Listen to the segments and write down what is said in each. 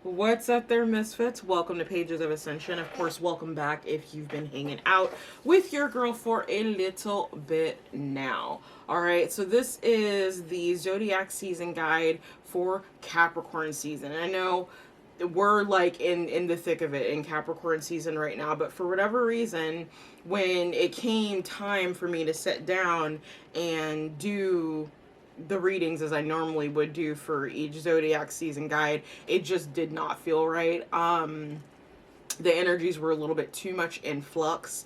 What's up there, misfits? Welcome to Pages of Ascension. Of course, welcome back if you've been hanging out with your girl for a little bit now. All right, so this is the Zodiac season guide for Capricorn season. I know we're like in the thick of it in Capricorn season right now, but for whatever reason, when it came time for me to sit down and do the readings as I normally would do for each Zodiac season guide, it just did not feel right. The energies were a little bit too much in flux,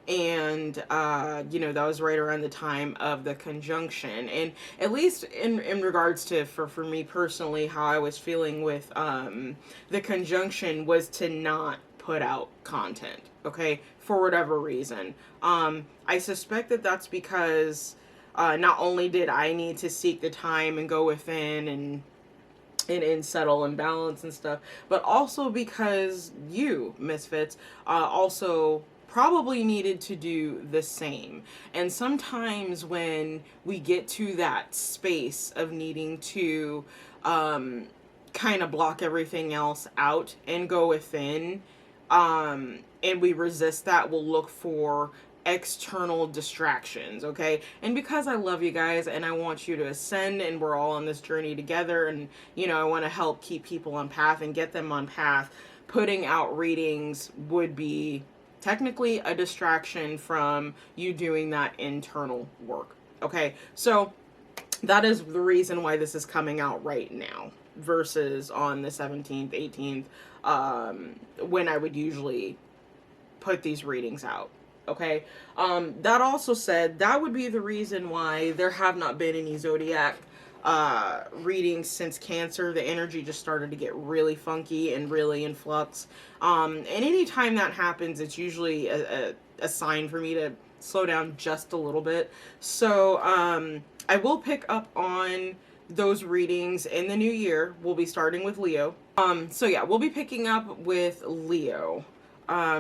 and that was right around the time of the conjunction, and at least in regards to for me personally, how I was feeling with the conjunction was to not put out content, okay, for whatever reason. I suspect that that's because not only did I need to seek the time and go within and settle and balance and stuff, but also because you, misfits, also probably needed to do the same. And sometimes when we get to that space of needing to kind of block everything else out and go within, and we resist that, we'll look for external distractions, okay? And because I love you guys and I want you to ascend and we're all on this journey together, and I want to help keep people on path and get them on path, putting out readings would be technically a distraction from you doing that internal work, okay? So that is the reason why this is coming out right now versus on the 17th, 18th, when I would usually put these readings out. Okay, that also said, that would be the reason why there have not been any Zodiac readings since Cancer. The energy just started to get really funky and really in flux. And anytime that happens, it's usually a sign for me to slow down just a little bit. So I will pick up on those readings in the new year. We'll be starting with Leo. So yeah, we'll be picking up with Leo.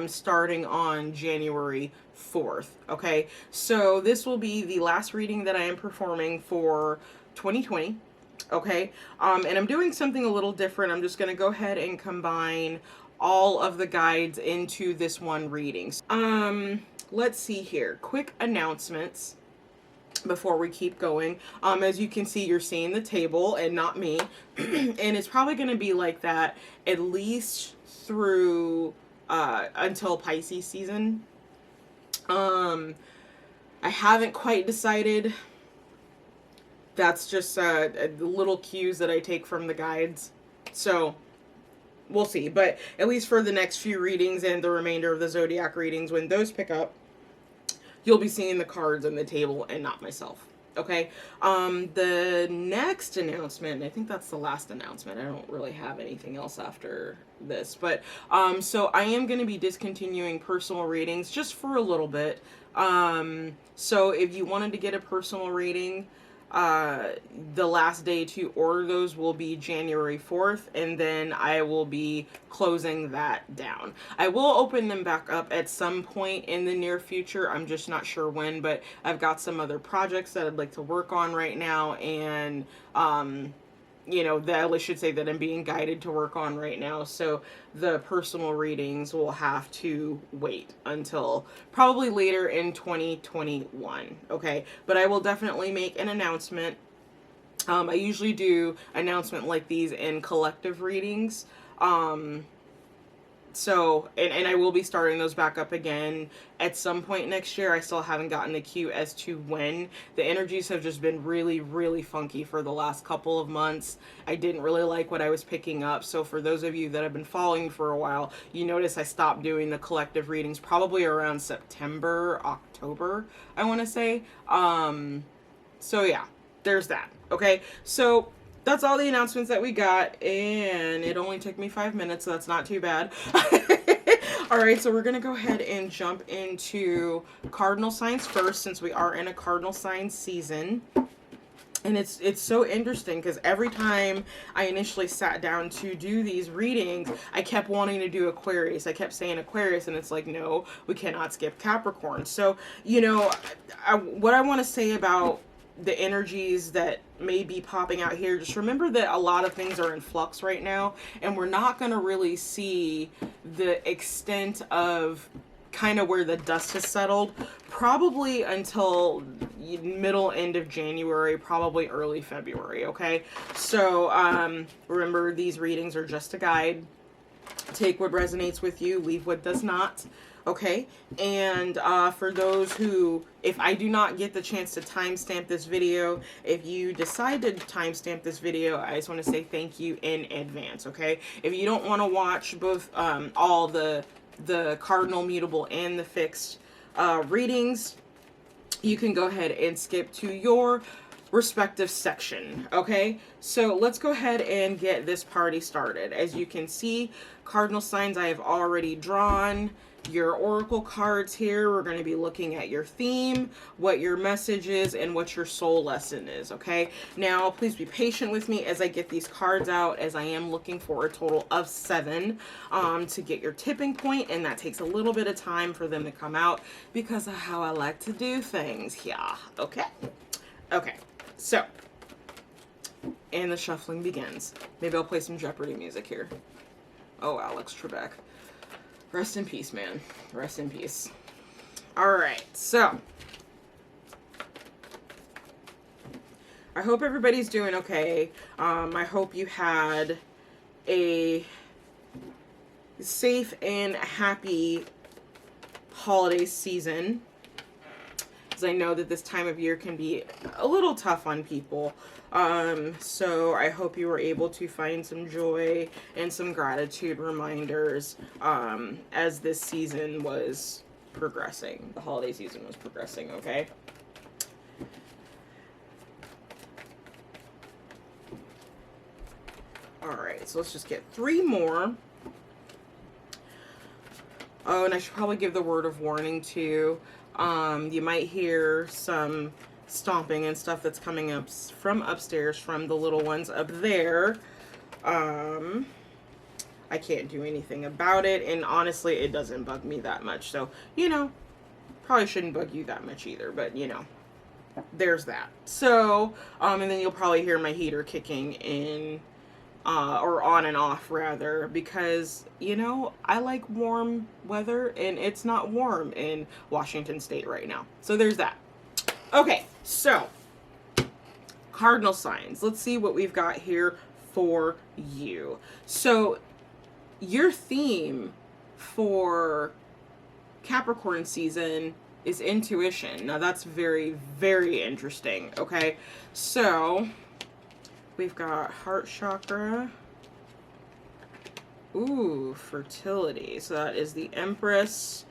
Starting on January 4th. Okay, so this will be the last reading that I am performing for 2020. Okay, and I'm doing something a little different. I'm just going to go ahead and combine all of the guides into this one reading. Let's see here. Quick announcements before we keep going. As you can see, you're seeing the table and not me. And it's probably going to be like that at least through until Pisces season. I haven't quite decided. That's just little cues that I take from the guides. So we'll see. But at least for the next few readings and the remainder of the Zodiac readings, when those pick up, you'll be seeing the cards on the table and not myself. Okay, the next announcement, I think that's the last announcement. I don't really have anything else after this, but so I am going to be discontinuing personal readings just for a little bit. So if you wanted to get a personal reading, the last day to order those will be January 4th, and then I will be closing that down. I will open them back up at some point in the near future. I'm just not sure when, but I've got some other projects that I'd like to work on right now, and that I should say that I'm being guided to work on right now. So the personal readings will have to wait until probably later in 2021. Okay, but I will definitely make an announcement. I usually do announcement like these in collective readings. So, and I will be starting those back up again at some point next year. I still haven't gotten the cue as to when. The energies have just been really, really funky for the last couple of months. I didn't really like what I was picking up. So for those of you that have been following for a while, you notice I stopped doing the collective readings probably around September, October, I want to say. So yeah, there's that. Okay, so that's all the announcements that we got, and it only took me 5 minutes, so that's not too bad. All right, so we're going to go ahead and jump into cardinal signs first, since we are in a cardinal sign season. And it's so interesting because every time I initially sat down to do these readings, I kept wanting to do Aquarius. I kept saying Aquarius, and it's like, no, we cannot skip Capricorn. So, what I want to say about the energies that may be popping out here, just remember that a lot of things are in flux right now, and we're not going to really see the extent of kind of where the dust has settled probably until middle end of January, probably early February. Okay, so remember, these readings are just a guide. Take what resonates with you, leave what does not. Okay, and for those who, if I do not get the chance to timestamp this video, if you decide to timestamp this video, I just want to say thank you in advance. Okay, if you don't want to watch both all the cardinal, mutable, and the fixed readings, you can go ahead and skip to your respective section. Okay, so let's go ahead and get this party started. As you can see, cardinal signs, I have already drawn your oracle cards here. We're going to be looking at your theme, what your message is, and what your soul lesson is. Okay, now please be patient with me as I get these cards out, as I am looking for a total of 7 to get your tipping point, and that takes a little bit of time for them to come out because of how I like to do things. Yeah, okay, so, and the shuffling begins. Maybe I'll play some Jeopardy music here. Oh, Alex Trebek. Rest in peace, man. Rest in peace. Alright, so. I hope everybody's doing okay. I hope you had a safe and happy holiday season, because I know that this time of year can be a little tough on people. So I hope you were able to find some joy and some gratitude reminders as this season was progressing. The holiday season was progressing, okay? Alright, so let's just get 3 more. Oh, and I should probably give the word of warning too. You might hear some stomping and stuff that's coming up from upstairs from the little ones up there. I can't do anything about it, and honestly, it doesn't bug me that much. So, you know, probably shouldn't bug you that much either, but you know, there's that. So, and then you'll probably hear my heater kicking in, or on and off rather, because, you know, I like warm weather, and it's not warm in Washington State right now. So there's that. Okay, so cardinal signs. Let's see what we've got here for you. So your theme for Capricorn season is intuition. Now that's very, very interesting. Okay, so we've got heart chakra. Ooh, fertility. So that is the Empress.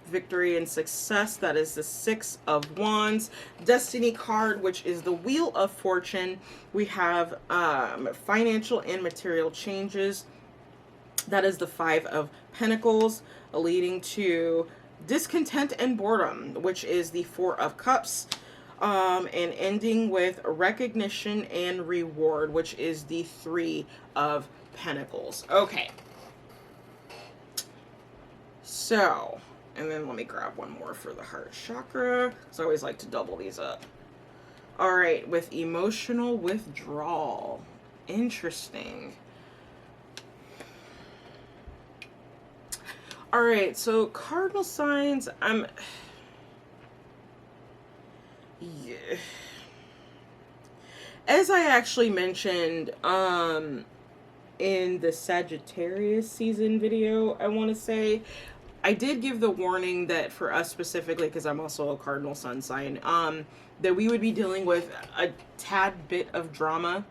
Victory and success, that is the 6 of Wands. Destiny card, which is the Wheel of Fortune. We have financial and material changes. That is the 5 of Pentacles, leading to discontent and boredom, which is the 4 of Cups. And ending with recognition and reward, which is the 3 of Pentacles. Okay. So, and then let me grab one more for the heart chakra, because I always like to double these up. All right, with emotional withdrawal. Interesting. All right, so cardinal signs, yeah. As I actually mentioned in the Sagittarius season video, I want to say, I did give the warning that for us specifically, because I'm also a cardinal sun sign, that we would be dealing with a tad bit of drama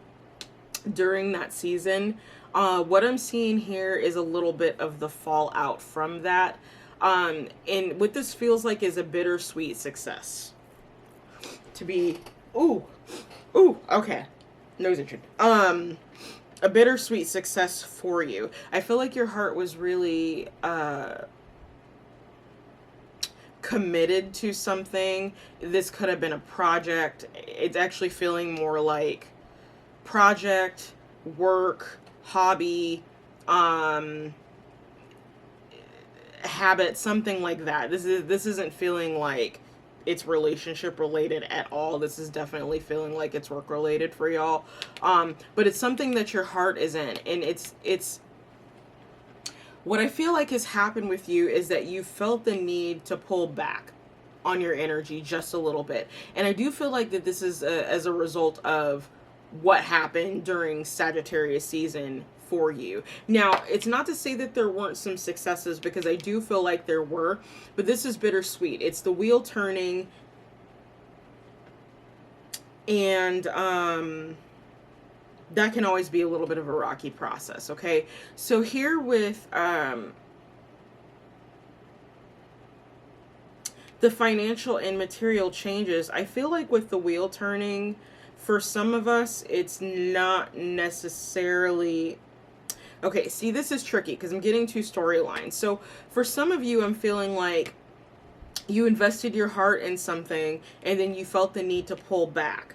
during that season. What I'm seeing here is a little bit of the fallout from that. And what this feels like is a bittersweet success. To be, ooh, okay, nose itching. A bittersweet success for you. I feel like your heart was really committed to something. This could have been a project. It's actually feeling more like project, work, hobby, habit, something like that. This isn't feeling like it's relationship related at all. This is definitely feeling like it's work related for y'all. But it's something that your heart is in, and it's what I feel like has happened with you is that you felt the need to pull back on your energy just a little bit. And I do feel like that this is as a result of what happened during Sagittarius season for you. Now, it's not to say that there weren't some successes, because I do feel like there were, but this is bittersweet. It's the wheel turning, and that can always be a little bit of a rocky process, okay? So here with the financial and material changes, I feel like with the wheel turning, for some of us, it's not necessarily... Okay, see, this is tricky because I'm getting two storylines. So for some of you, I'm feeling like you invested your heart in something and then you felt the need to pull back.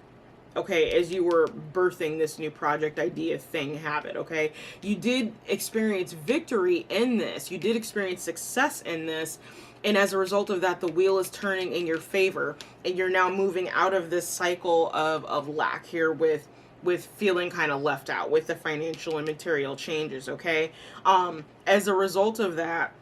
Okay, as you were birthing this new project, idea, thing, habit, okay? You did experience victory in this. You did experience success in this. And as a result of that, the wheel is turning in your favor. And you're now moving out of this cycle of lack here with feeling kind of left out with the financial and material changes, okay? As a result of that,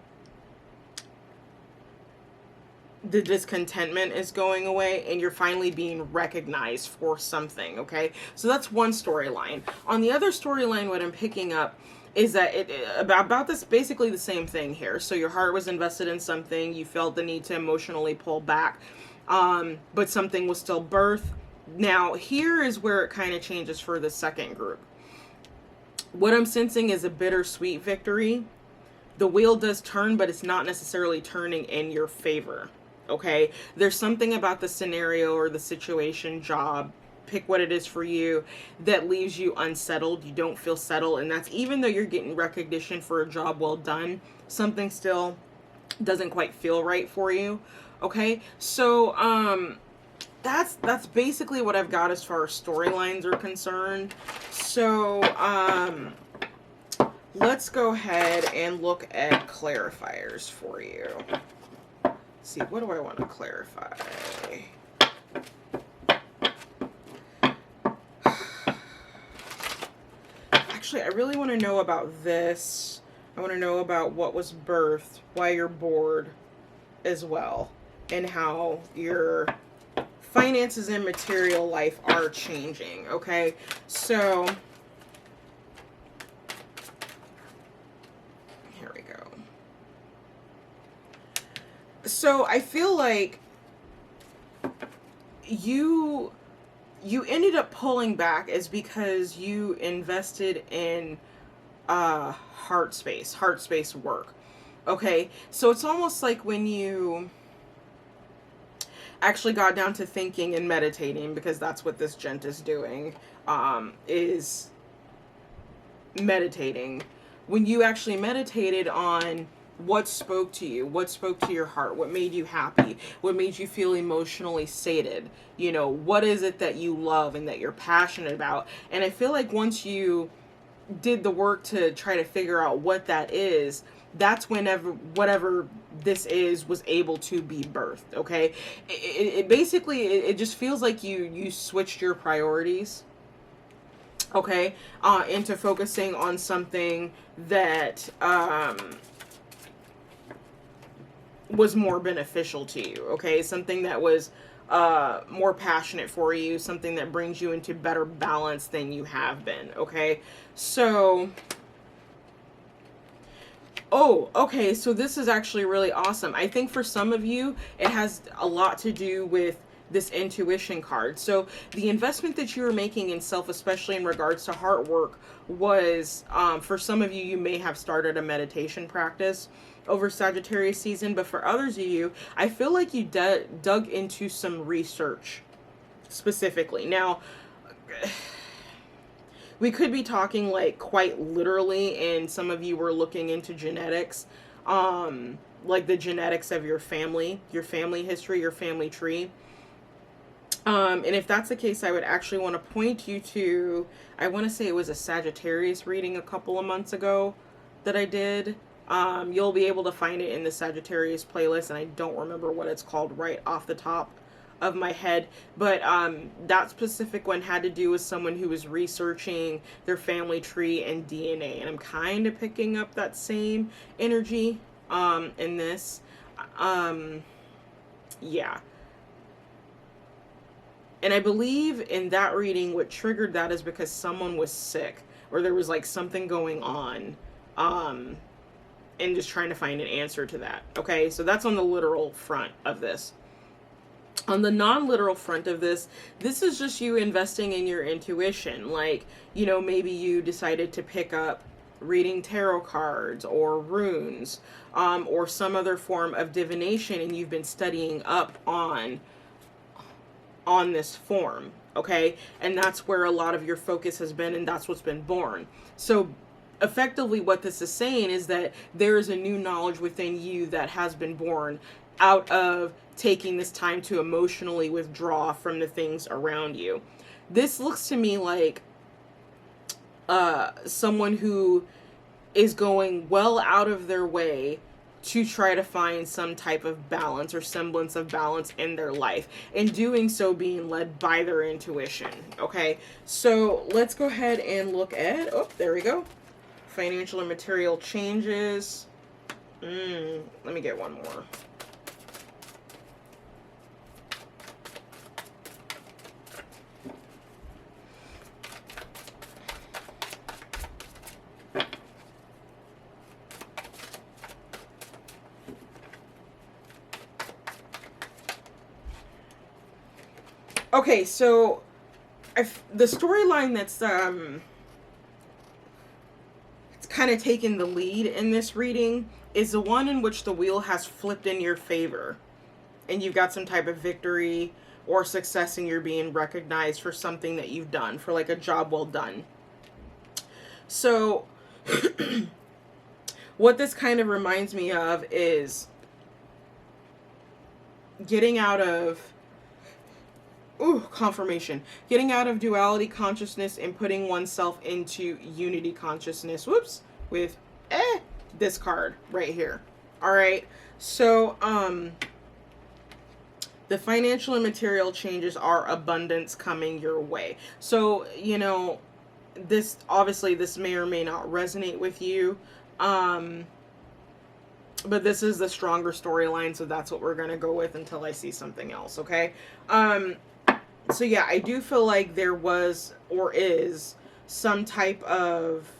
the discontentment is going away and you're finally being recognized for something, okay? So that's one storyline. On the other storyline, what I'm picking up is that about this, basically the same thing here. So your heart was invested in something, you felt the need to emotionally pull back, but something was still birthed. Now, here is where it kind of changes for the second group. What I'm sensing is a bittersweet victory. The wheel does turn, but it's not necessarily turning in your favor. Okay, there's something about the scenario or the situation, job, pick what it is for you, that leaves you unsettled. You don't feel settled, and that's even though you're getting recognition for a job well done, something still doesn't quite feel right for you. Okay, so that's basically what I've got as far as storylines are concerned. So let's go ahead and look at clarifiers for you. See, what do I want to clarify? Actually, I really want to know about this. I want to know about what was birthed, why you're bored as well, and how your finances and material life are changing, okay? So here we go. So I feel like you ended up pulling back is because you invested in heart space work. Okay, so it's almost like when you actually got down to thinking and meditating, because that's what this gent is doing, is meditating. When you actually meditated on what spoke to you, what spoke to your heart, what made you happy, what made you feel emotionally sated, you know, what is it that you love and that you're passionate about. And I feel like once you did the work to try to figure out what that is, that's whenever whatever this is was able to be birthed. Okay, it basically it just feels like you switched your priorities, okay, into focusing on something that was more beneficial to you, okay? Something that was more passionate for you, something that brings you into better balance than you have been, okay? So, oh, okay, so this is actually really awesome. I think for some of you, it has a lot to do with this intuition card. So the investment that you were making in self, especially in regards to heart work, was, for some of you, you may have started a meditation practice over Sagittarius season, but for others of you, I feel like you dug into some research specifically. Now, we could be talking like quite literally, and some of you were looking into genetics, like the genetics of your family history, your family tree. And if that's the case, I would actually want to point you to, I want to say it was a Sagittarius reading a couple of months ago that I did. You'll be able to find it in the Sagittarius playlist, and I don't remember what it's called right off the top of my head, but that specific one had to do with someone who was researching their family tree and DNA, and I'm kind of picking up that same energy in this. Yeah. And I believe in that reading, what triggered that is because someone was sick, or there was like something going on, and just trying to find an answer to that. Okay, so that's on the literal front of this. On the non-literal front of this is just you investing in your intuition. Like, you know, maybe you decided to pick up reading tarot cards or runes, or some other form of divination, and you've been studying up on this form, okay? And that's where a lot of your focus has been, and that's what's been born. So effectively what this is saying is that there is a new knowledge within you that has been born out of taking this time to emotionally withdraw from the things around you. This looks to me like someone who is going well out of their way to try to find some type of balance or semblance of balance in their life, and doing so being led by their intuition. Okay, so let's go ahead and look at, oh, there we go. Financial and material changes. Let me get one more. Okay, so the storyline that's it's kind of taken the lead in this reading is the one in which the wheel has flipped in your favor, and you've got some type of victory or success, and you're being recognized for something that you've done, for like a job well done. So what this kind of reminds me of is getting out of confirmation. Getting out of duality consciousness and putting oneself into unity consciousness. Whoops. With this card right here. All right. So, the financial and material changes are abundance coming your way. So, you know, this, obviously, this may or may not resonate with you. But this is the stronger storyline, so that's what we're going to go with until I see something else, okay? So yeah, I do feel like there was or is some type of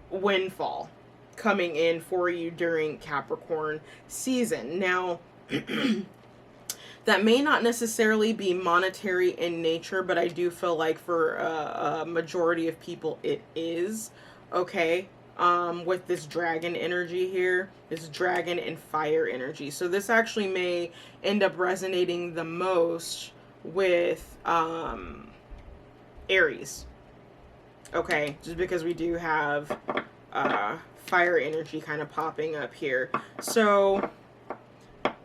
windfall coming in for you during Capricorn season. Now, that may not necessarily be monetary in nature, but I do feel like for a majority of people it is, okay? With this dragon energy here, this dragon and fire energy. So this actually may end up resonating the most with Aries, okay, just because we do have fire energy kind of popping up here. So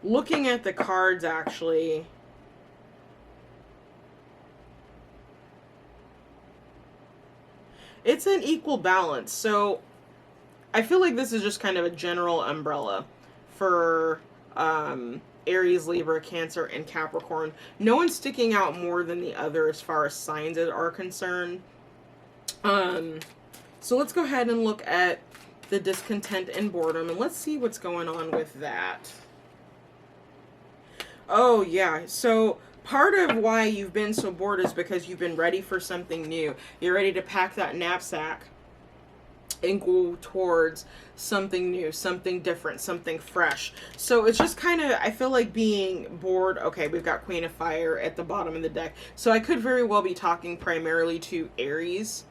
looking at the cards, actually, it's an equal balance. So I feel like this is just kind of a general umbrella for Aries, Libra, Cancer, and Capricorn. No one's sticking out more than the other as far as signs are concerned. So let's go ahead and look at the discontent and boredom, and let's see what's going on with that. Oh, yeah. So part of why you've been so bored is because you've been ready for something new. You're ready to pack that knapsack and go towards something new, something different, something fresh. So it's just kind of, I feel like being bored. Okay, we've got Queen of Fire at the bottom of the deck. So I could very well be talking primarily to Aries,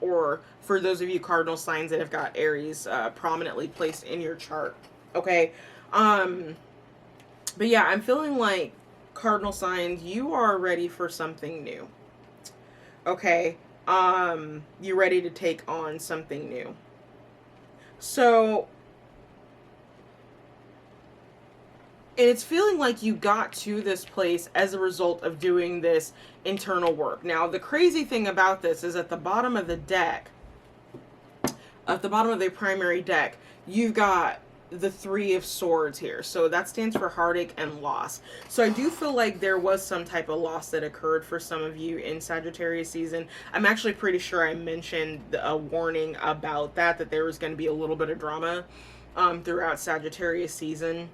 or for those of you cardinal signs that have got Aries prominently placed in your chart. Okay. But yeah, I'm feeling like cardinal signs, you are ready for something new. Okay. You're ready to take on something new. So, and it's feeling like you got to this place as a result of doing this internal work. Now, the crazy thing about this is at the bottom of the deck, at the bottom of the primary deck, you've got the Three of Swords here. So that stands for heartache and loss. So I do feel like there was some type of loss that occurred for some of you in Sagittarius season. I'm actually pretty sure I mentioned a warning about that there was going to be a little bit of drama throughout Sagittarius season,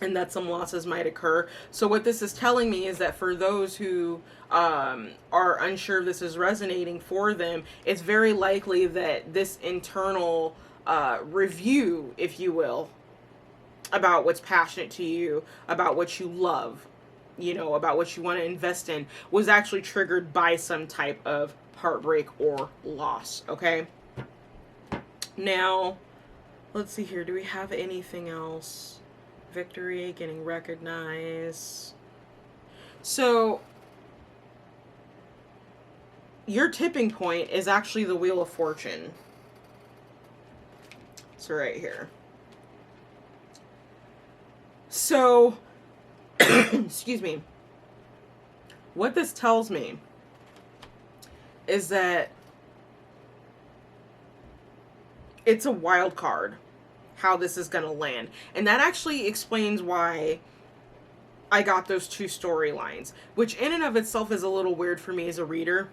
and that some losses might occur. So what this is telling me is that for those who are unsure if this is resonating for them, it's very likely that this internal review, if you will, about what's passionate to you, about what you love, you know, about what you want to invest in, was actually triggered by some type of heartbreak or loss. Okay. Now, let's see here. Do we have anything else? Victory, getting recognized. So, your tipping point is actually the Wheel of Fortune. So right here. So, excuse me. What this tells me is that it's a wild card how this is going to land. And that actually explains why I got those two storylines, which in and of itself is a little weird for me as a reader.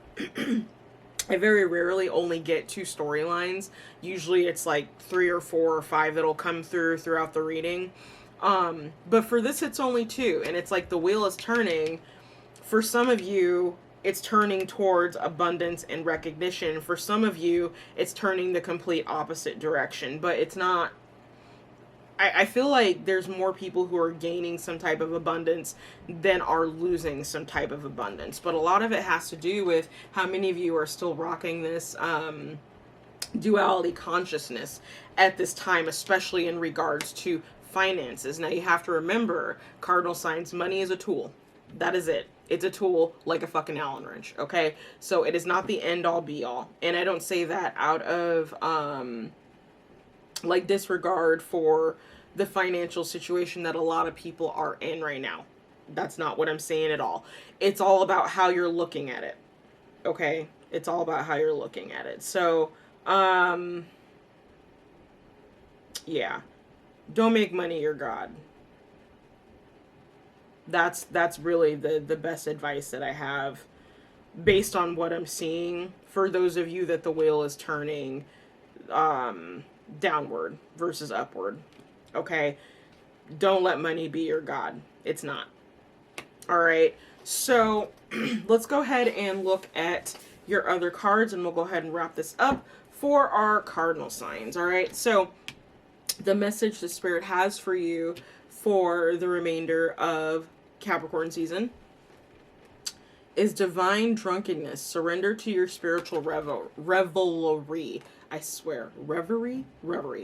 I very rarely only get two storylines. Usually it's like 3 or 4 or 5 that'll come throughout the reading. But for this, it's only 2. And it's like the wheel is turning. For some of you, it's turning towards abundance and recognition. For some of you, it's turning the complete opposite direction. But it's not... I feel like there's more people who are gaining some type of abundance than are losing some type of abundance. But a lot of it has to do with how many of you are still rocking this duality consciousness at this time, especially in regards to finances. Now, you have to remember, cardinal signs, money is a tool. That is it. It's a tool like a fucking Allen wrench, okay? So it is not the end-all, be-all. And I don't say that out of... like disregard for the financial situation that a lot of people are in right now. That's not what I'm saying at all. It's all about how you're looking at it. Okay? It's all about how you're looking at it. So, yeah. Don't make money your god. That's really the best advice that I have based on what I'm seeing for those of you that the wheel is turning downward versus upward. Okay? Don't let money be your god. It's not. All right. So let's go ahead and look at your other cards, and we'll go ahead and wrap this up for our cardinal signs. All right. So the message the Spirit has for you for the remainder of Capricorn season is divine drunkenness. Surrender to your spiritual revelry. I swear, reverie.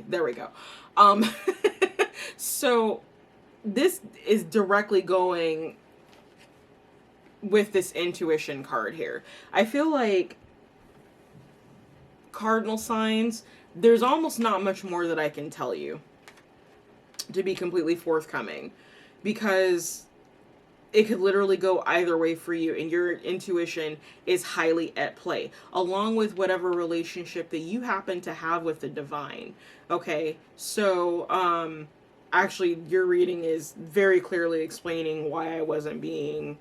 There we go. So this is directly going with this intuition card here. I feel like cardinal signs, there's almost not much more that I can tell you, to be completely forthcoming, because it could literally go either way for you, and your intuition is highly at play, along with whatever relationship that you happen to have with the divine. Okay, so actually your reading is very clearly explaining why I wasn't being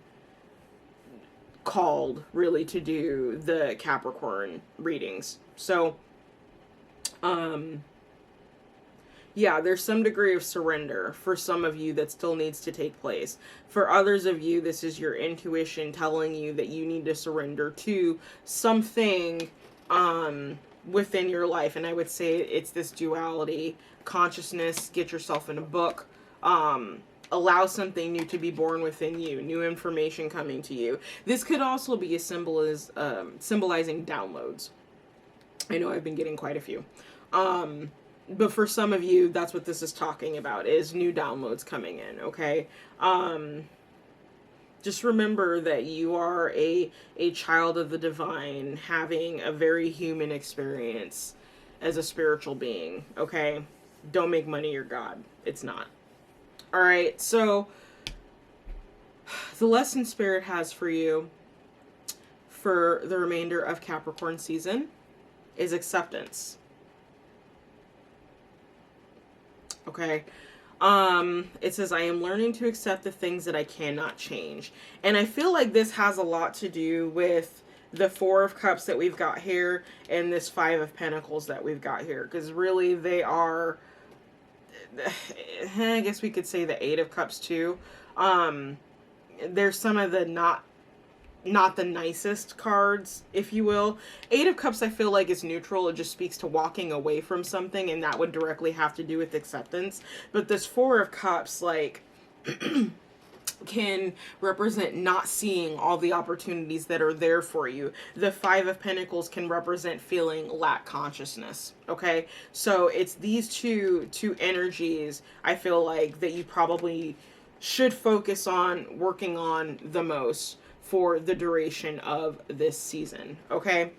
called really to do the Capricorn readings. So yeah, there's some degree of surrender for some of you that still needs to take place. For others of you, this is your intuition telling you that you need to surrender to something within your life. And I would say it's this duality consciousness. Get yourself in a book. Allow something new to be born within you. New information coming to you. This could also be a symbolizing downloads. I know I've been getting quite a few. But for some of you, that's what this is talking about, is new downloads coming in, okay? Just remember that you are a child of the divine, having a very human experience as a spiritual being, okay? Don't make money your god. It's not. All right, so the lesson Spirit has for you for the remainder of Capricorn season is acceptance. Okay. It says, I am learning to accept the things that I cannot change. And I feel like this has a lot to do with the Four of Cups that we've got here and this Five of Pentacles that we've got here. Because really they are, I guess we could say the Eight of Cups too. There's some of the not the nicest cards, if you will. Eight of Cups, I feel like, is neutral. It just speaks to walking away from something, and that would directly have to do with acceptance. But this Four of Cups, like, can represent not seeing all the opportunities that are there for you. The Five of Pentacles can represent feeling lack consciousness. Okay, so it's these two energies, I feel like, that you probably should focus on working on the most for the duration of this season. Okay.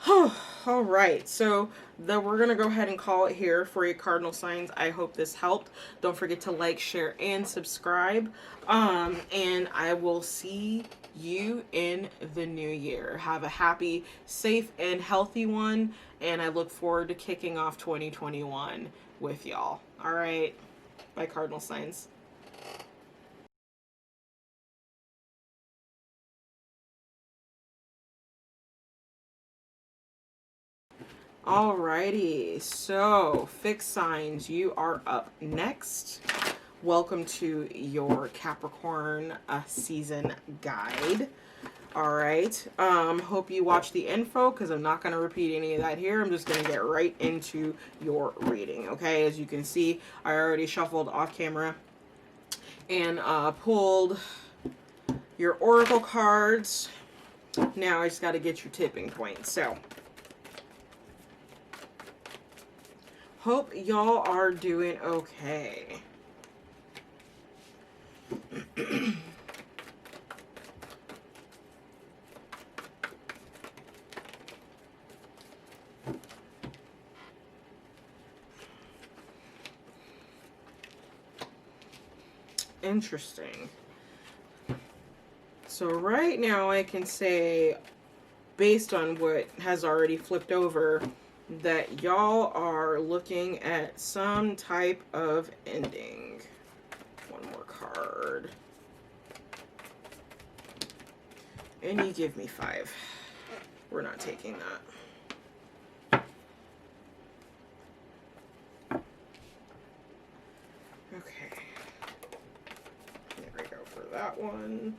All right, so we're gonna go ahead and call it here for your cardinal signs. I hope this helped. Don't forget to like, share, and subscribe. And I will see you in the new year. Have a happy, safe, and healthy one. And I look forward to kicking off 2021 with y'all. All right, bye, cardinal signs. Alrighty, so fixed signs, you are up next. Welcome to your Capricorn season guide. All right, hope you watch the info because I'm not going to repeat any of that here. I'm just going to get right into your reading. Okay, as you can see, I already shuffled off camera and pulled your oracle cards. Now I just got to get your tipping point. So hope y'all are doing okay. Interesting. So right now I can say, based on what has already flipped over, that y'all are looking at some type of ending. One more card. And you give me 5. We're not taking that. Okay. There we go for that one.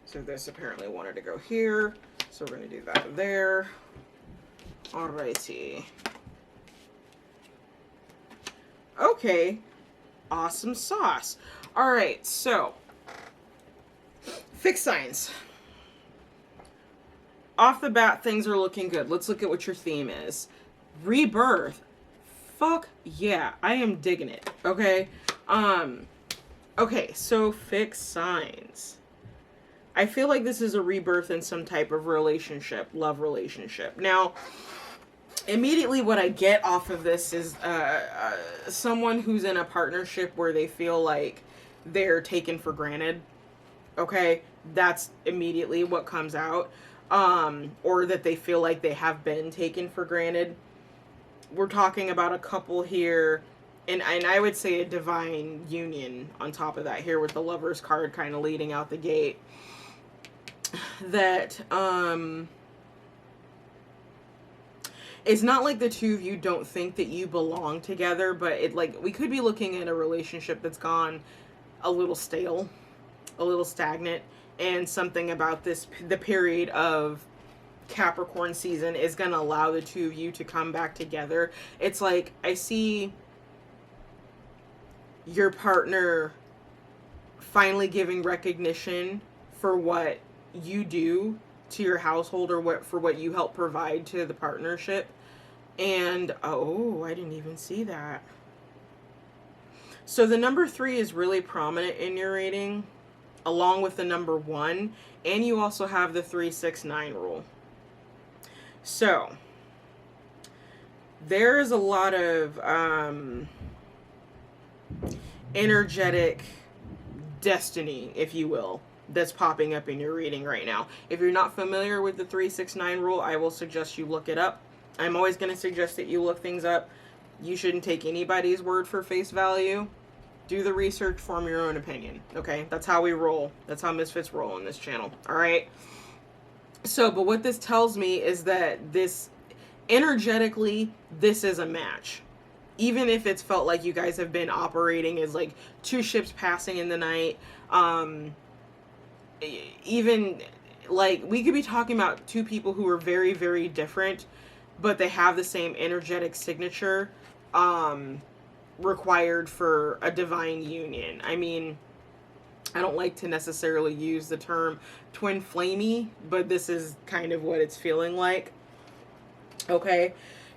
So this apparently wanted to go here, so we're going to do that there. Alrighty. Okay. Awesome sauce. Alright, so fixed signs. Off the bat, things are looking good. Let's look at what your theme is. Rebirth. Fuck yeah. I am digging it. Okay. Okay, so fixed signs. I feel like this is a rebirth in some type of relationship, love relationship. Now, immediately what I get off of this is someone who's in a partnership where they feel like they're taken for granted. Okay, that's immediately what comes out. Or that they feel like they have been taken for granted. We're talking about a couple here, and I would say a divine union on top of that here with the Lover's card kind of leading out the gate. That it's not like the two of you don't think that you belong together, but it, like, we could be looking at a relationship that's gone a little stale, a little stagnant, and something about this, the period of Capricorn season, is going to allow the two of you to come back together. It's like I see your partner finally giving recognition for what you do to your household, or for what you help provide to the partnership. And oh, I didn't even see that. So the number 3 is really prominent in your reading, along with the number 1, and you also have the 3-6-9 rule. So there's a lot of energetic destiny, if you will, that's popping up in your reading right now. If you're not familiar with the 369 rule, I will suggest you look it up. I'm always going to suggest that you look things up. You shouldn't take anybody's word for face value. Do the research, form your own opinion. Okay, that's how we roll. That's how Misfits roll on this channel. All right. So, but what this tells me is that this, energetically, this is a match. Even if it's felt like you guys have been operating as like two ships passing in the night, even like we could be talking about two people who are very, very different, but they have the same energetic signature required for a divine union. I mean, I don't like to necessarily use the term twin flamey, but this is kind of what it's feeling like. Okay.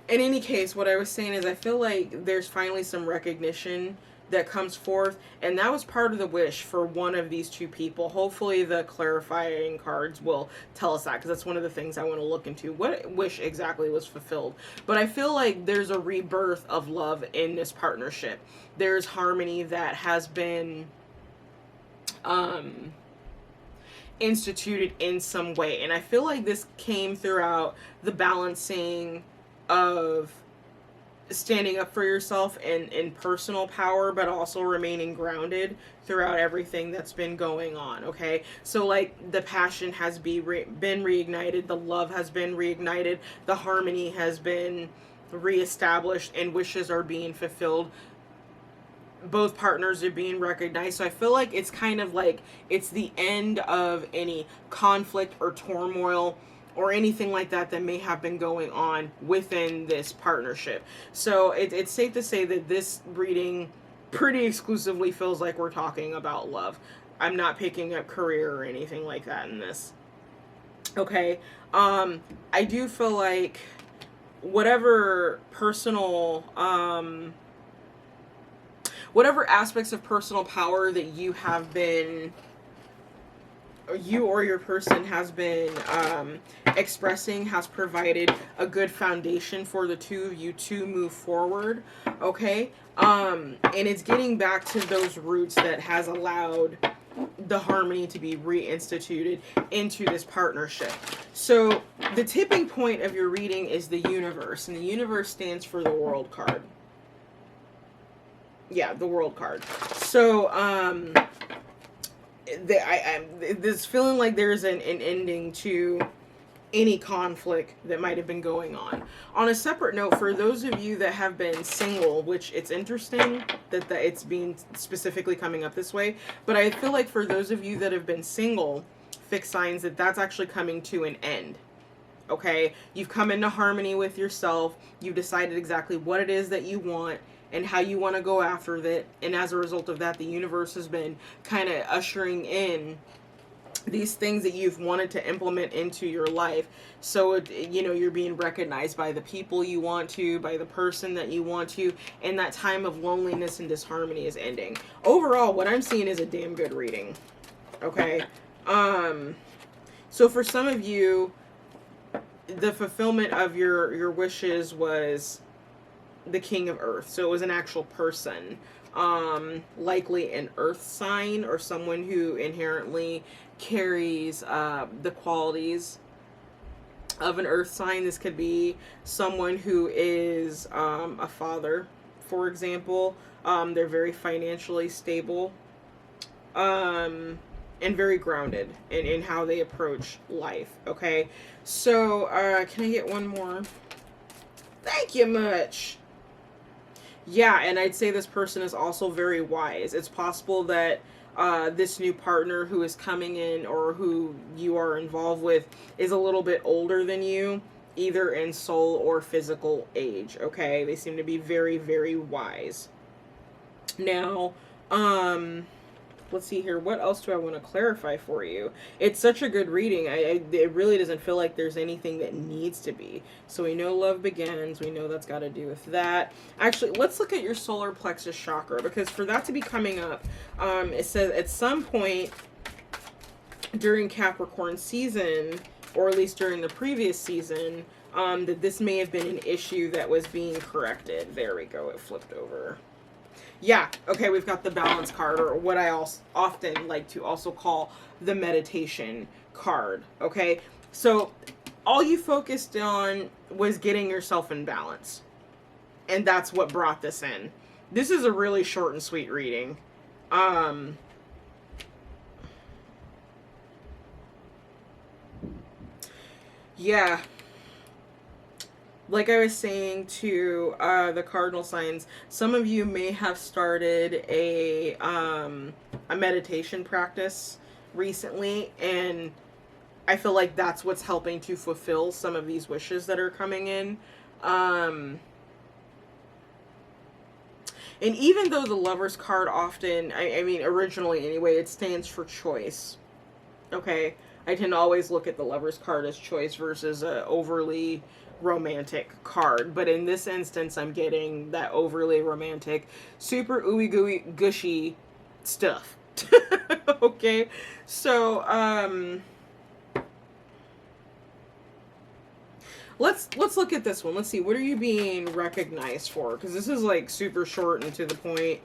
In any case, what I was saying is I feel like there's finally some recognition that comes forth, and that was part of the wish for one of these two people. Hopefully the clarifying cards will tell us that, because that's one of the things I want to look into. What wish exactly was fulfilled? But I feel like there's a rebirth of love in this partnership. There's harmony that has been instituted in some way, and I feel like this came throughout the balancing of standing up for yourself and in personal power, but also remaining grounded throughout everything that's been going on. Okay, so like the passion has been reignited, the love has been reignited, the harmony has been reestablished, and wishes are being fulfilled. Both partners are being recognized. So I feel like it's kind of like it's the end of any conflict or turmoil or anything like that that may have been going on within this partnership. So it's safe to say that this reading pretty exclusively feels like we're talking about love. I'm not picking up career or anything like that in this. Okay. I do feel like whatever personal, whatever aspects of personal power that you have been, you or your person has been expressing, has provided a good foundation for the two of you to move forward. Okay. And it's getting back to those roots that has allowed the harmony to be reinstituted into this partnership. So the tipping point of your reading is the universe, and the universe stands for the World card. Yeah, the World card. So this feeling like there's an ending to any conflict that might have been going on. On a separate note, for those of you that have been single, which it's interesting that it's being specifically coming up this way, but I feel like for those of you that have been single, fixed signs that that's actually coming to an end. Okay, you've come into harmony with yourself, you've decided exactly what it is that you want and how you want to go after it, and as a result of that, the universe has been kind of ushering in these things that you've wanted to implement into your life. So you know, you're being recognized by the people you want to, by the person that you want to, and that time of loneliness and disharmony is ending. Overall, what I'm seeing is a damn good reading. Okay. So for some of you, the fulfillment of your wishes was the King of Earth. So it was an actual person, likely an earth sign or someone who inherently carries the qualities of an earth sign. This could be someone who is a father, for example. They're very financially stable and very grounded in how they approach life. Okay, so can I get one more? Thank you much. Yeah, and I'd say this person is also very wise. It's possible that this new partner who is coming in or who you are involved with is a little bit older than you, either in soul or physical age, okay? They seem to be very, very wise. Now, let's see here. What else do I want to clarify for you? It's such a good reading. It really doesn't feel like there's anything that needs to be. So we know love begins. We know that's got to do with that. Actually, let's look at your solar plexus chakra, because for that to be coming up, it says at some point during Capricorn season, or at least during the previous season, that this may have been an issue that was being corrected. There we go. It flipped over. Yeah, okay, we've got the balance card, or what I also often like to also call the meditation card, okay? So all you focused on was getting yourself in balance, and that's what brought this in. This is a really short and sweet reading. Yeah, like I was saying to the cardinal signs, some of you may have started a meditation practice recently, and I feel like that's what's helping to fulfill some of these wishes that are coming in. And even though the Lover's card often, I mean, originally anyway, it stands for choice. Okay? I tend to always look at the Lover's card as choice versus a overly romantic card. But in this instance, I'm getting that overly romantic, super ooey gooey gushy stuff. Okay? So, let's look at this one. Let's see, what are you being recognized for? Because this is like super short and to the point.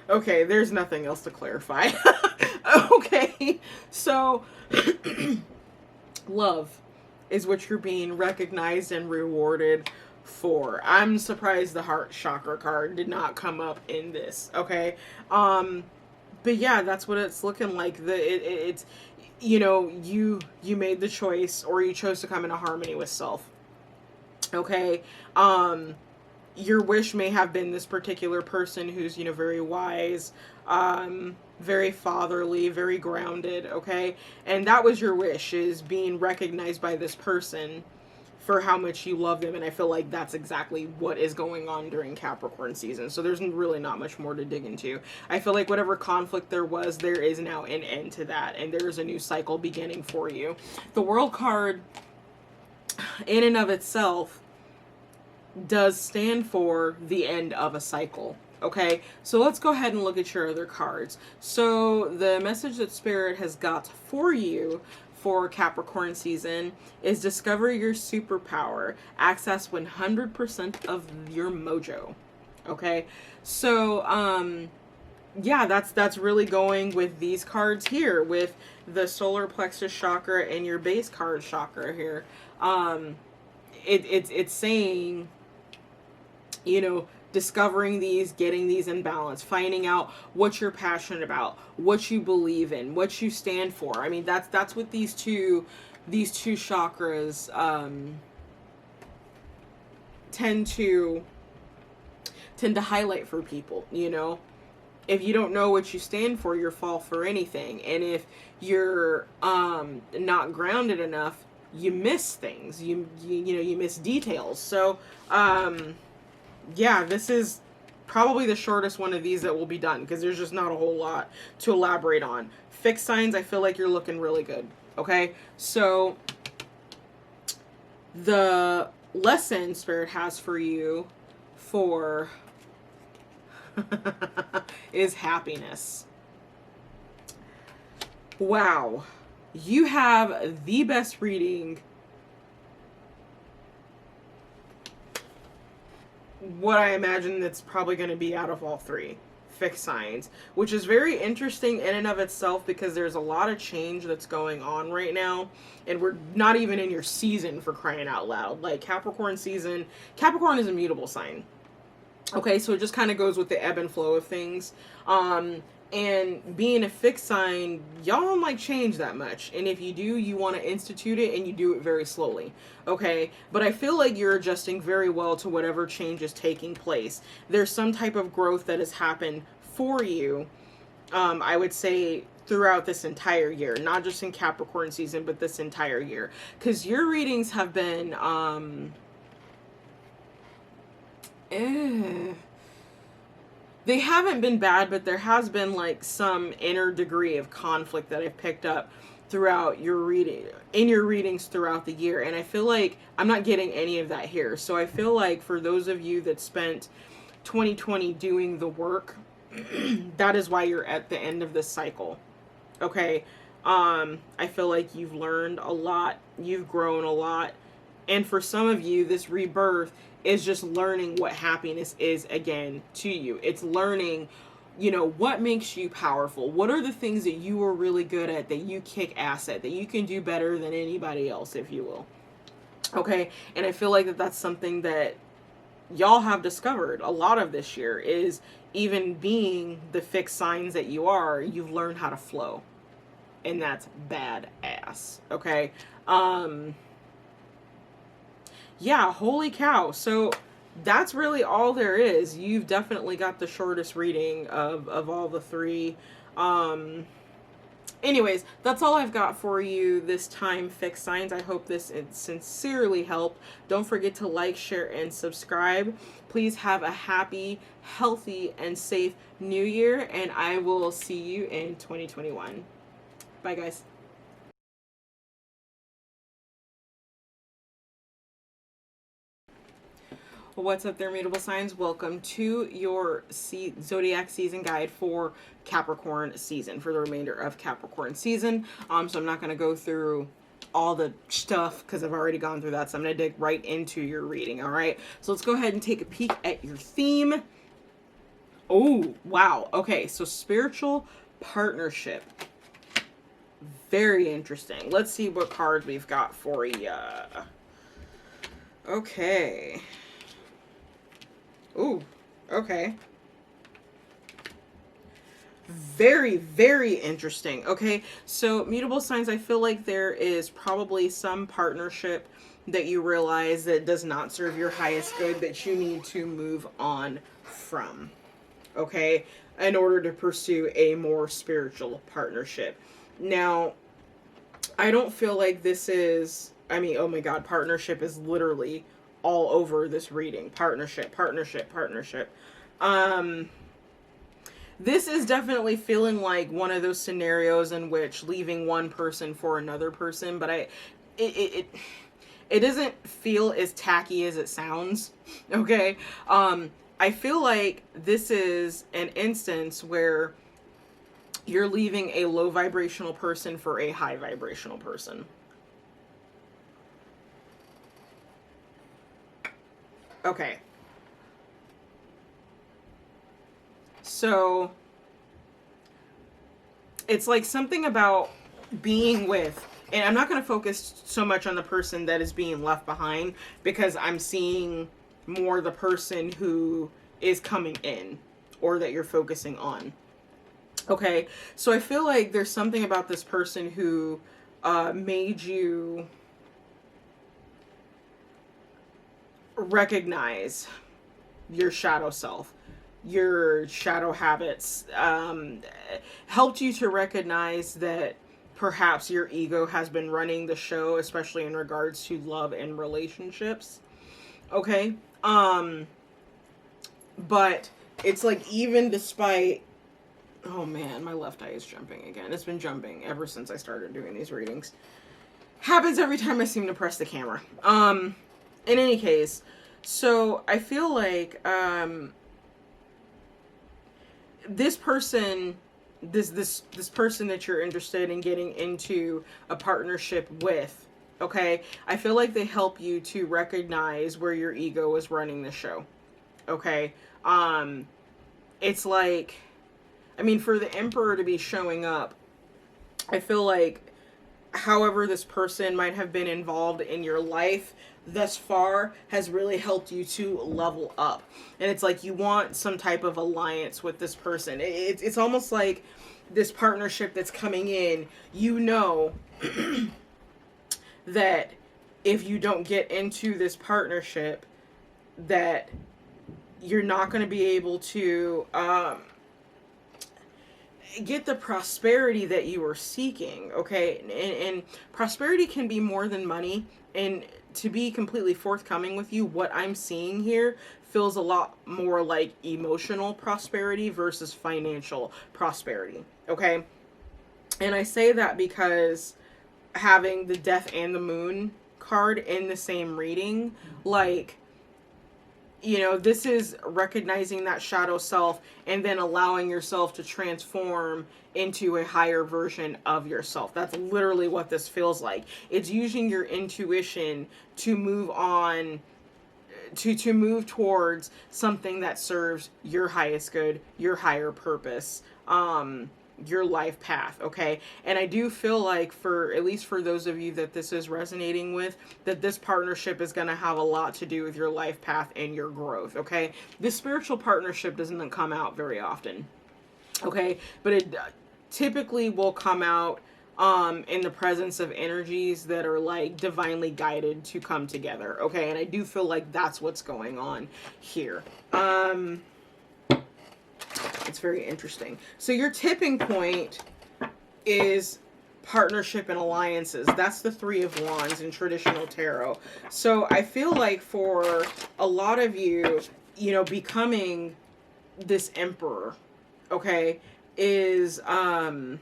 Okay, there's nothing else to clarify. Okay, so love is what you're being recognized and rewarded for. I'm surprised the heart chakra card did not come up in this, okay? But yeah, that's what it's looking like. It's, you know, you made the choice, or you chose to come into harmony with self. Okay? Your wish may have been this particular person who's, you know, very wise, very fatherly, very grounded, okay? And that was your wish, is being recognized by this person for how much you love them. And I feel like that's exactly what is going on during Capricorn season. So there's really not much more to dig into. I feel like whatever conflict there was, there is now an end to that. And there is a new cycle beginning for you. The World card, in and of itself, does stand for the end of a cycle. Okay, so let's go ahead and look at your other cards. So the message that Spirit has got for you for Capricorn season is discover your superpower. Access 100% of your mojo. Okay, so yeah, that's really going with these cards here, with the solar plexus chakra and your base card chakra here. It's saying, you know, discovering these, getting these in balance, finding out what you're passionate about, what you believe in, what you stand for. I mean, that's what these two chakras tend to highlight for people, you know. If you don't know what you stand for, you'll fall for anything. And if you're not grounded enough, you miss things. You know, you miss details. So, yeah, this is probably the shortest one of these that will be done, because there's just not a whole lot to elaborate on. Fixed signs, I feel like you're looking really good. Okay, so the lesson Spirit has for you for is happiness. Wow, you have the best reading. What I imagine that's probably going to be out of all three fixed signs, which is very interesting in and of itself, because there's a lot of change that's going on right now, and we're not even in your season, for crying out loud. Like, Capricorn season, Capricorn is a mutable sign. Okay, so it just kind of goes with the ebb and flow of things. And being a fixed sign, y'all don't like change that much. And if you do, you want to institute it, and you do it very slowly. Okay? But I feel like you're adjusting very well to whatever change is taking place. There's some type of growth that has happened for you, I would say, throughout this entire year. Not just in Capricorn season, but this entire year. Because your readings have been, they haven't been bad, but there has been like some inner degree of conflict that I've picked up throughout your readings throughout the year. And I feel like I'm not getting any of that here. So I feel like for those of you that spent 2020 doing the work. That is why you're at the end of this cycle. Okay. I feel like you've learned a lot. You've grown a lot. And for some of you, this rebirth is just learning what happiness is again to you. It's learning, you know, what makes you powerful. What are the things that you are really good at, that you kick ass at, that you can do better than anybody else, if you will. Okay. And I feel like that's something that y'all have discovered a lot of this year, is even being the fixed signs that you are, you've learned how to flow. And that's badass. Okay. Yeah, holy cow. So that's really all there is. You've definitely got the shortest reading of all the three. Anyways, that's all I've got for you this time, fixed signs. I hope this sincerely helped. Don't forget to like, share, and subscribe. Please have a happy, healthy, and safe new year, and I will see you in 2021. Bye, guys. What's up there, mutable signs? Welcome to your Zodiac season guide for Capricorn season, for the remainder of Capricorn season. So I'm not going to go through all the stuff because I've already gone through that. So I'm going to dig right into your reading. All right. So let's go ahead and take a peek at your theme. Oh, wow. Okay. So spiritual partnership. Very interesting. Let's see what cards we've got for you. Okay. Ooh, okay. Very, very interesting. Okay, so mutable signs, I feel like there is probably some partnership that you realize that does not serve your highest good, that you need to move on from. Okay, in order to pursue a more spiritual partnership. Now, I don't feel like this is, I mean, oh my God, partnership is literally all over this reading. Partnership, partnership, partnership. This is definitely feeling like one of those scenarios in which leaving one person for another person, but it doesn't feel as tacky as it sounds. Okay. I feel like this is an instance where you're leaving a low vibrational person for a high vibrational person. Okay. So it's like something about being with, and I'm not going to focus so much on the person that is being left behind, because I'm seeing more the person who is coming in, or that you're focusing on. Okay, so I feel like there's something about this person who made you recognize your shadow self, your shadow habits, helped you to recognize that perhaps your ego has been running the show, especially in regards to love and relationships. Okay, but it's like, even despite, oh man, my left eye is jumping again. It's been jumping ever since I started doing these readings. Happens every time I seem to press the camera. In any case, so I feel like this person, this person that you're interested in getting into a partnership with, okay, I feel like they help you to recognize where your ego is running the show. Okay, it's like, I mean, for the Emperor to be showing up, I feel like however this person might have been involved in your life thus far has really helped you to level up. And it's like you want some type of alliance with this person. It's almost like this partnership that's coming in, you know, that if you don't get into this partnership, that you're not going to be able to get the prosperity that you are seeking. Okay, and prosperity can be more than money. And to be completely forthcoming with you, what I'm seeing here feels a lot more like emotional prosperity versus financial prosperity. Okay, and I say that because having the Death and the Moon card in the same reading, like, you know, this is recognizing that shadow self and then allowing yourself to transform into a higher version of yourself. That's literally what this feels like. It's using your intuition to move on, to move towards something that serves your highest good, your higher purpose, your life path. Okay. And I do feel like, for at least for those of you that this is resonating with, that this partnership is going to have a lot to do with your life path and your growth. Okay. This spiritual partnership doesn't come out very often. Okay. But it typically will come out in the presence of energies that are like divinely guided to come together. Okay. And I do feel like that's what's going on here. It's very interesting. So your tipping point is partnership and alliances. That's the Three of Wands in traditional tarot. So I feel like for a lot of you, you know, becoming this emperor, okay, is part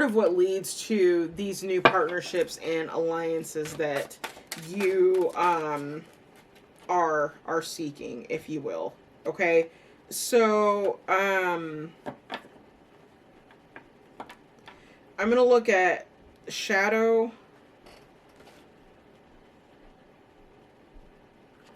of what leads to these new partnerships and alliances that you are seeking, if you will. Okay, so I'm gonna look at shadow,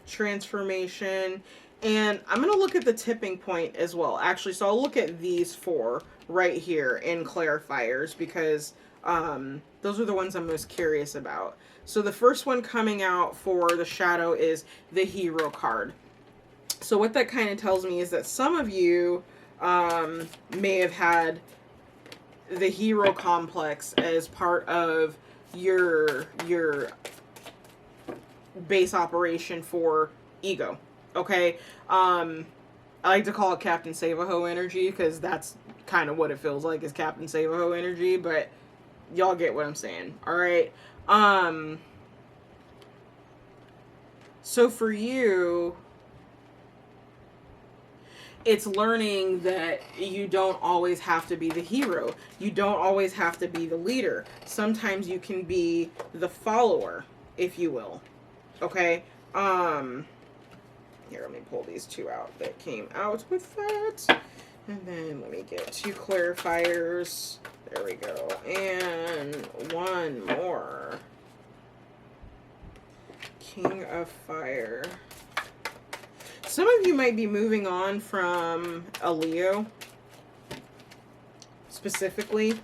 transformation, and I'm gonna look at the tipping point as well, actually. So I'll look at these four right here in clarifiers, because those are the ones I'm most curious about. So the first one coming out for the shadow is the Hero card. So what that kind of tells me is that some of you may have had the hero complex as part of your base operation for ego. Okay. I like to call it Captain Save-A-Ho energy, because that's kind of what it feels like, is Captain Save-A-Ho energy, but y'all get what I'm saying. All right. So for you, it's learning that you don't always have to be the hero. You don't always have to be the leader. Sometimes you can be the follower, if you will. Okay. Here, let me pull these two out that came out with that. And then let me get two clarifiers. There we go. And one more. King of Fire. Some of you might be moving on from a Leo, specifically.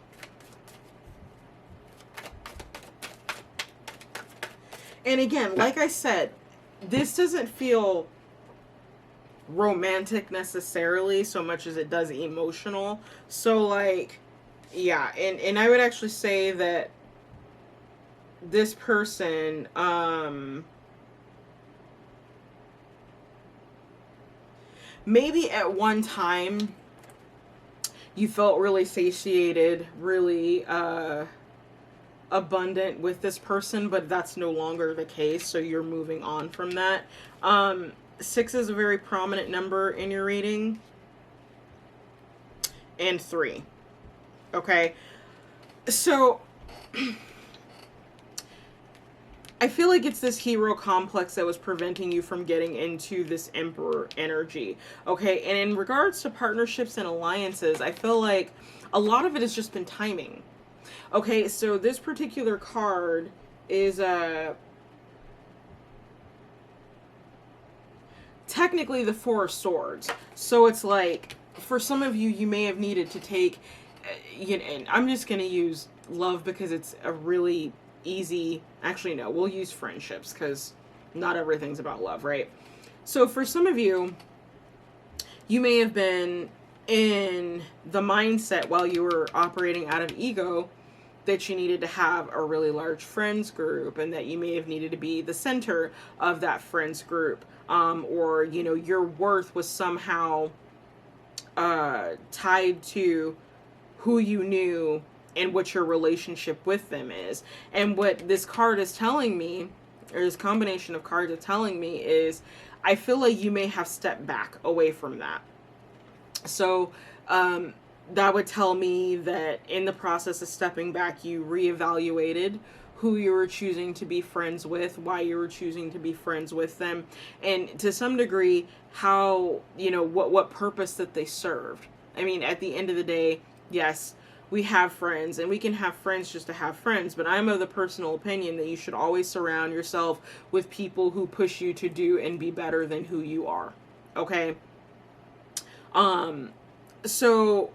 And again, like I said, this doesn't feel romantic necessarily so much as it does emotional. So like, yeah, and I would actually say that this person maybe at one time you felt really satiated, really abundant with this person, but that's no longer the case, so you're moving on from that. 6 is a very prominent number in your reading, and 3. Okay, so I feel like it's this hero complex that was preventing you from getting into this emperor energy. Okay, and in regards to partnerships and alliances, I feel like a lot of it has just been timing. Okay, so this particular card is technically the 4 of Swords. So it's like, for some of you, you may have needed to take, and I'm just going to use love because it's a really easy, actually no, we'll use friendships because not everything's about love, right? So for some of you, you may have been in the mindset while you were operating out of ego that you needed to have a really large friends group, and that you may have needed to be the center of that friends group, or you know, your worth was somehow tied to who you knew and what your relationship with them is. And what this card is telling me, or this combination of cards is telling me, is I feel like you may have stepped back away from that. So that would tell me that in the process of stepping back, you reevaluated who you were choosing to be friends with, why you were choosing to be friends with them, and to some degree, how, you know, what purpose that they served. I mean, at the end of the day, yes, we have friends, and we can have friends just to have friends, but I'm of the personal opinion that you should always surround yourself with people who push you to do and be better than who you are. Okay? So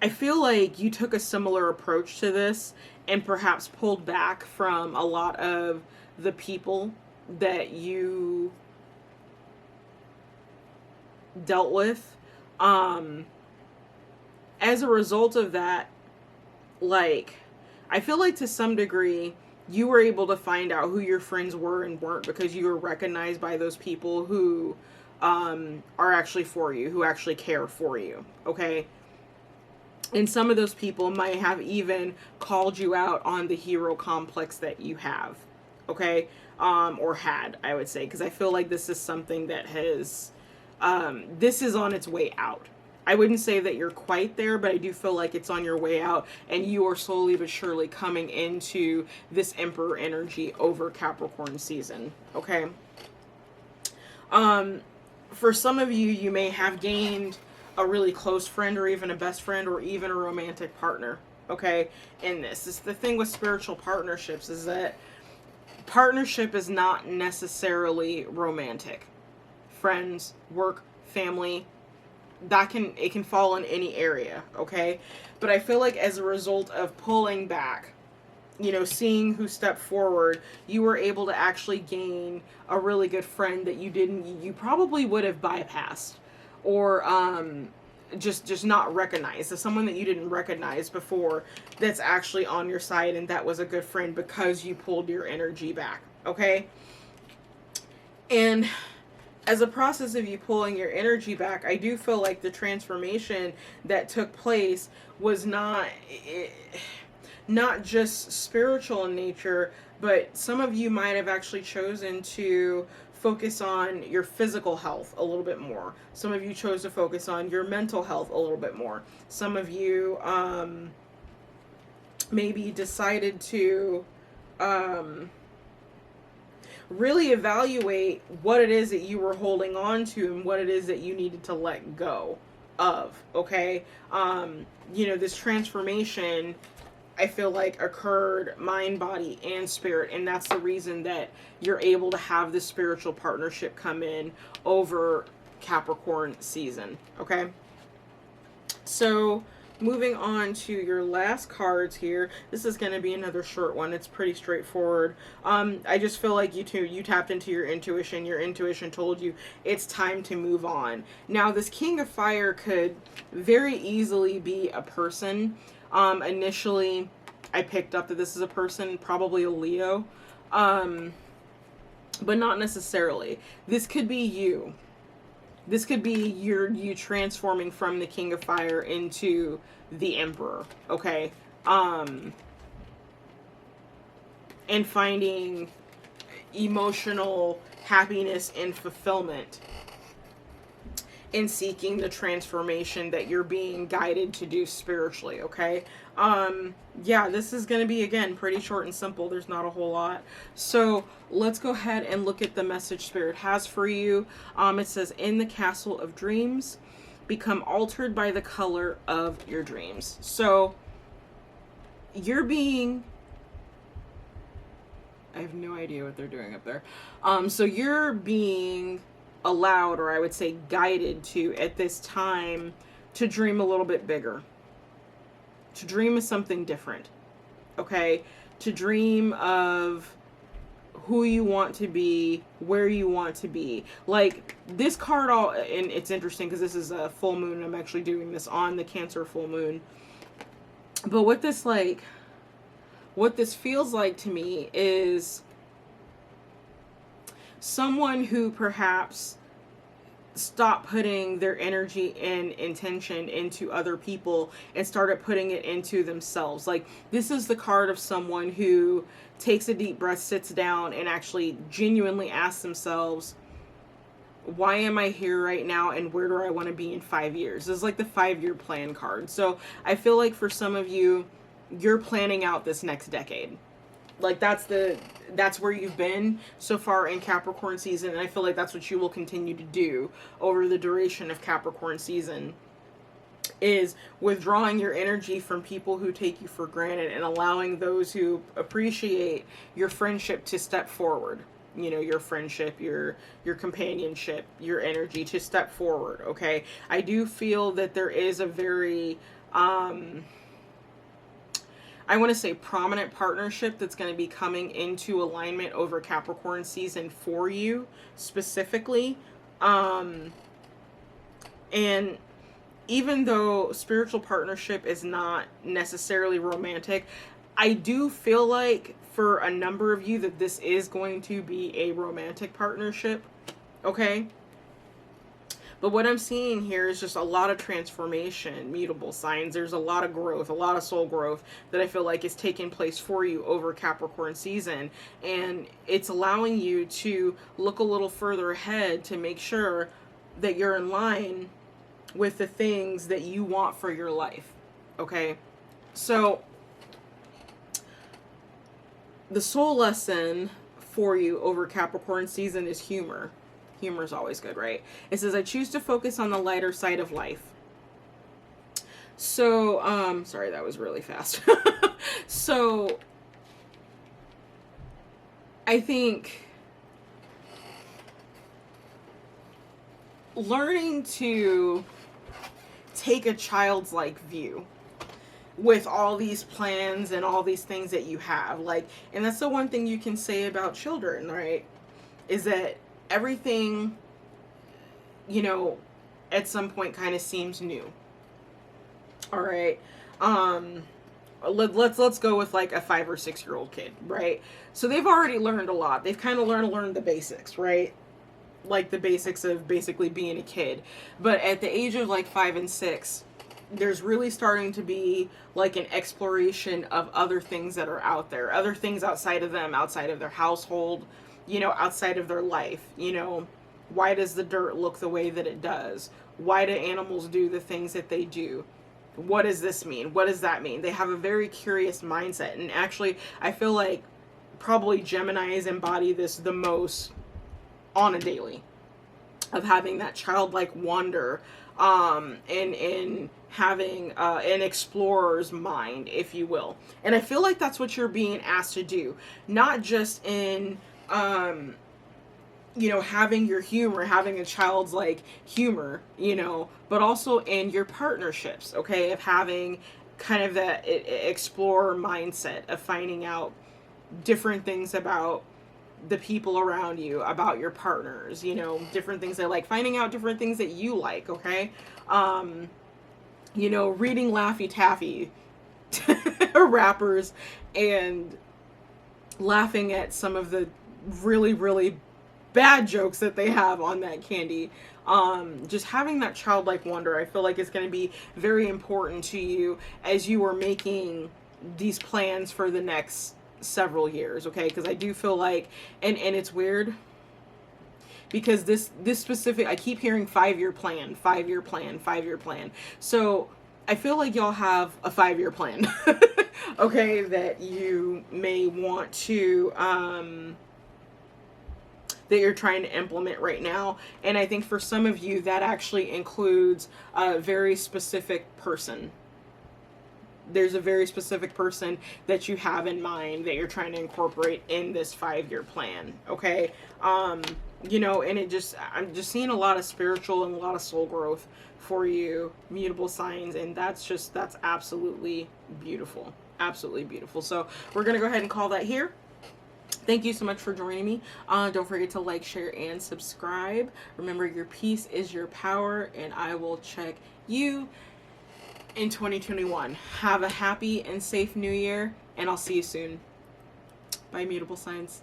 I feel like you took a similar approach to this and perhaps pulled back from a lot of the people that you dealt with. As a result of that, like, I feel like to some degree you were able to find out who your friends were and weren't, because you were recognized by those people who are actually for you, who actually care for you. Okay? And some of those people might have even called you out on the hero complex that you have. Okay? Or had, I would say, because I feel like this is something that has, this is on its way out. I wouldn't say that you're quite there, but I do feel like it's on your way out, and you are slowly but surely coming into this Emperor energy over Capricorn season. Okay? For some of you, you may have gained a really close friend, or even a best friend, or even a romantic partner. Okay? In this is the thing with spiritual partnerships, is that partnership is not necessarily romantic. Friends, work, family, it can fall in any area. Okay? But I feel like as a result of pulling back, you know, seeing who stepped forward, you were able to actually gain a really good friend that you probably would have bypassed, or just not recognized. So someone that you didn't recognize before, that's actually on your side, and that was a good friend because you pulled your energy back. Okay? And as a process of you pulling your energy back, I do feel like the transformation that took place was not just spiritual in nature, but some of you might have actually chosen to focus on your physical health a little bit more. Some of you chose to focus on your mental health a little bit more. Some of you maybe decided to really evaluate what it is that you were holding on to and what it is that you needed to let go of. Okay? You know, this transformation, I feel like, occurred mind, body, and spirit, and that's the reason that you're able to have this spiritual partnership come in over Capricorn season. Okay? So moving on to your last cards here. This is going to be another short one. It's pretty straightforward. I just feel like you tapped into your intuition. Your intuition told you it's time to move on. Now, this King of Fire could very easily be a person. Initially, I picked up that this is a person, probably a Leo, but not necessarily. This could be you. This could be you transforming from the King of Fire into the Emperor, okay? And finding emotional happiness and fulfillment in seeking the transformation that you're being guided to do spiritually, okay? Yeah, this is going to be, again, pretty short and simple. There's not a whole lot. So let's go ahead and look at the message Spirit has for you. It says, in the castle of dreams, become altered by the color of your dreams. So you're being... I have no idea what they're doing up there. So you're being allowed, or I would say guided to, at this time, to dream a little bit bigger. To dream of something different. Okay? To dream of who you want to be, where you want to be. Like, this card, and it's interesting because this is a full moon. I'm actually doing this on the Cancer full moon. But what this feels like to me is someone who perhaps stopped putting their energy and intention into other people and started putting it into themselves. Like, this is the card of someone who takes a deep breath, sits down, and actually genuinely asks themselves, why am I here right now, and where do I want to be in 5 years? This is like the 5-year plan card. So I feel like for some of you, you're planning out this next decade. Like that's where you've been so far in Capricorn season, and I feel like that's what you will continue to do over the duration of Capricorn season, is withdrawing your energy from people who take you for granted and allowing those who appreciate your friendship to step forward. You know, your friendship, your companionship, your energy to step forward, okay? I do feel that there is a very I want to say prominent partnership that's going to be coming into alignment over Capricorn season for you specifically. And even though spiritual partnership is not necessarily romantic, I do feel like for a number of you that this is going to be a romantic partnership, okay? But what I'm seeing here is just a lot of transformation, mutable signs. There's a lot of growth, a lot of soul growth that I feel like is taking place for you over Capricorn season. And it's allowing you to look a little further ahead to make sure that you're in line with the things that you want for your life. Okay? So, the soul lesson for you over Capricorn season is humor. Humor is always good, right? It says, I choose to focus on the lighter side of life. So, sorry, that was really fast. So, I think learning to take a child's-like view with all these plans and all these things that you have, like, and that's the one thing you can say about children, right? Is that everything, you know, at some point kind of seems new. All right. Let's go with like a 5 or 6 year old kid, right? So they've already learned a lot. They've kind of learned the basics, right? Like the basics of basically being a kid. But at the age of like 5 and 6, there's really starting to be like an exploration of other things that are out there, other things outside of them, outside of their household, you know, outside of their life. You know, why does the dirt look the way that it does? Why do animals do the things that they do? What does this mean? What does that mean? They have a very curious mindset. And actually, I feel like probably Geminis embody this the most on a daily, of having that childlike wonder, and having an explorer's mind, if you will. And I feel like that's what you're being asked to do, not just in you know, having your humor, having a child's like humor, you know, but also in your partnerships, okay, of having kind of that explorer mindset of finding out different things about the people around you, about your partners, you know, different things they like, finding out different things that you like, okay? You know, reading Laffy Taffy rappers and laughing at some of the really, really bad jokes that they have on that candy. Just having that childlike wonder, I feel like is going to be very important to you as you are making these plans for the next several years, okay? Because I do feel like, and it's weird because this specific, I keep hearing 5-year plan, 5-year plan, 5-year plan. So I feel like y'all have a 5-year plan, okay, that you may want to, that you're trying to implement right now. And I think for some of you that actually includes a very specific person. There's a very specific person that you have in mind that you're trying to incorporate in this 5-year plan, okay? You know, and I'm just seeing a lot of spiritual and a lot of soul growth for you, mutable signs, and that's absolutely beautiful. Absolutely beautiful. So we're going to go ahead and call that here. Thank you so much for joining me. Don't forget to like, share, and subscribe. Remember, your peace is your power, and I will check you in 2021. Have a happy and safe new year, and I'll see you soon. Bye, mutable signs.